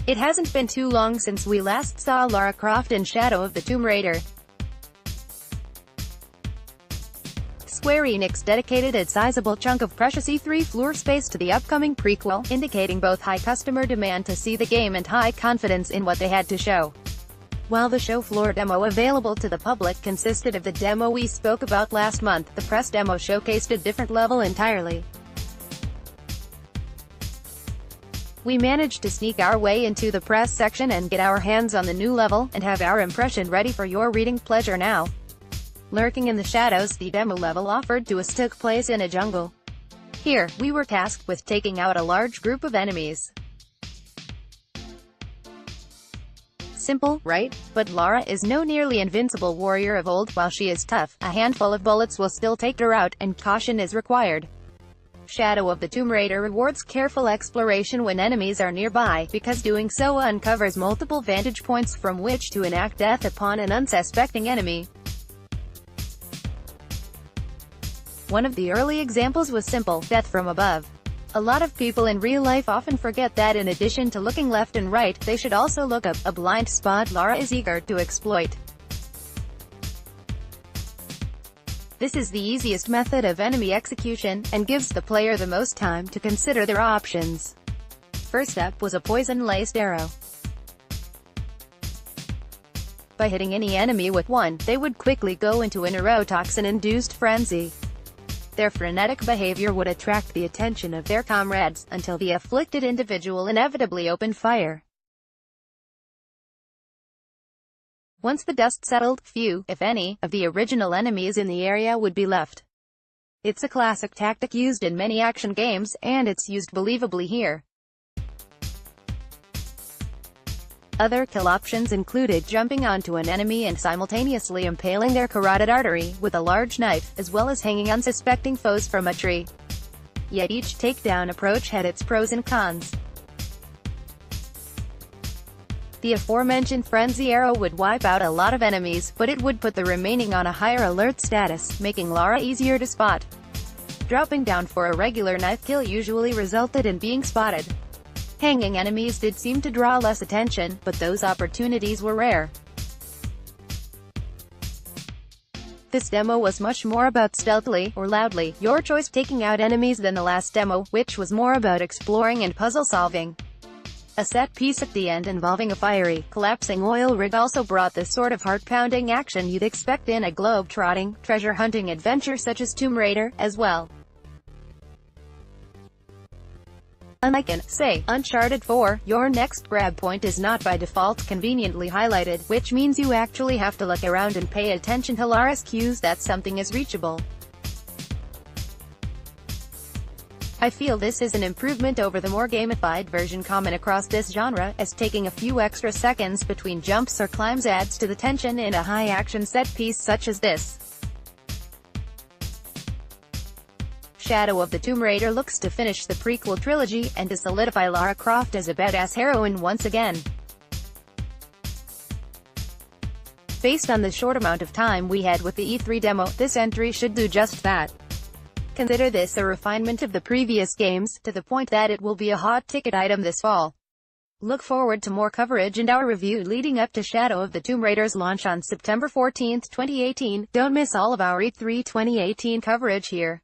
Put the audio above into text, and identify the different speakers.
Speaker 1: It hasn't been too long since we last saw Lara Croft in Shadow of the Tomb Raider. Square Enix dedicated a sizable chunk of precious E3 floor space to the upcoming prequel, indicating both high customer demand to see the game and high confidence in what they had to show. While the show floor demo available to the public consisted of the demo we spoke about last month, the press demo showcased a different level entirely. We managed to sneak our way into the press section and get our hands on the new level, and have our impression ready for your reading pleasure now. Lurking in the shadows, the demo level offered to us took place in a jungle. Here, we were tasked with taking out a large group of enemies. Simple, right? But Lara is no nearly invincible warrior of old. While she is tough, a handful of bullets will still take her out, and caution is required. Shadow of the Tomb Raider rewards careful exploration when enemies are nearby, because doing so uncovers multiple vantage points from which to enact death upon an unsuspecting enemy. One of the early examples was simple, death from above. A lot of people in real life often forget that in addition to looking left and right, they should also look up, a blind spot Lara is eager to exploit. This is the easiest method of enemy execution, and gives the player the most time to consider their options. First up was a poison-laced arrow. By hitting any enemy with one, they would quickly go into a neurotoxin-induced frenzy. Their frenetic behavior would attract the attention of their comrades, until the afflicted individual inevitably opened fire. Once the dust settled, few, if any, of the original enemies in the area would be left. It's a classic tactic used in many action games, and it's used believably here. Other kill options included jumping onto an enemy and simultaneously impaling their carotid artery with a large knife, as well as hanging unsuspecting foes from a tree. Yet each takedown approach had its pros and cons. The aforementioned frenzy arrow would wipe out a lot of enemies, but it would put the remaining on a higher alert status, making Lara easier to spot. Dropping down for a regular knife kill usually resulted in being spotted. Hanging enemies did seem to draw less attention, but those opportunities were rare. This demo was much more about stealthily, or loudly, your choice, taking out enemies than the last demo, which was more about exploring and puzzle solving. A set piece at the end involving a fiery, collapsing oil rig also brought the sort of heart-pounding action you'd expect in a globe-trotting, treasure-hunting adventure such as Tomb Raider, as well. Unlike in, say, Uncharted 4, your next grab point is not by default conveniently highlighted, which means you actually have to look around and pay attention to Lara's cues that something is reachable. I feel this is an improvement over the more gamified version common across this genre, as taking a few extra seconds between jumps or climbs adds to the tension in a high-action set-piece such as this. Shadow of the Tomb Raider looks to finish the prequel trilogy, and to solidify Lara Croft as a badass heroine once again. Based on the short amount of time we had with the E3 demo, this entry should do just that. Consider this a refinement of the previous games, to the point that it will be a hot-ticket item this fall. Look forward to more coverage and our review leading up to Shadow of the Tomb Raider's launch on September 14, 2018. Don't miss all of our E3 2018 coverage here.